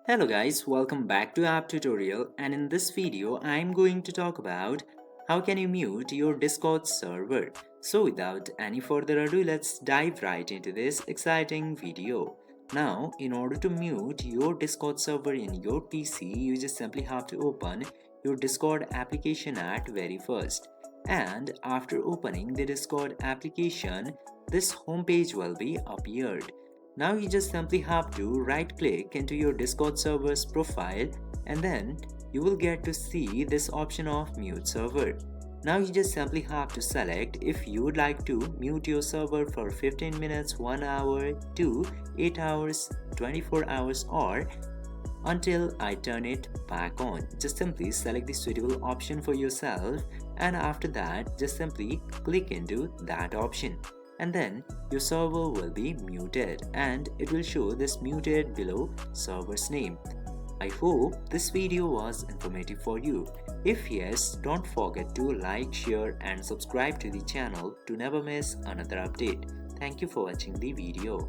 Hello guys, welcome back to App Tutorial, and in this video I'm going to talk about how can you mute your Discord server. So without any further ado, let's dive right into this exciting video. Now, in order to mute your Discord server in your PC, you just simply have to open your Discord application at very first. And after opening the Discord application, this homepage will be appeared. Now you just simply have to right click into your Discord server's profile, and then you will get to see this option of mute server. Now you just simply have to select if you would like to mute your server for 15 minutes, 1 hour, 2, 8 hours, 24 hours, or until I turn it back on. Just simply select the suitable option for yourself, and after that just simply click into that option, and then your server will be muted and it will show this muted below server's name. I hope this video was informative for you. If yes, don't forget to like, share and subscribe to the channel to never miss another update. Thank you for watching the video.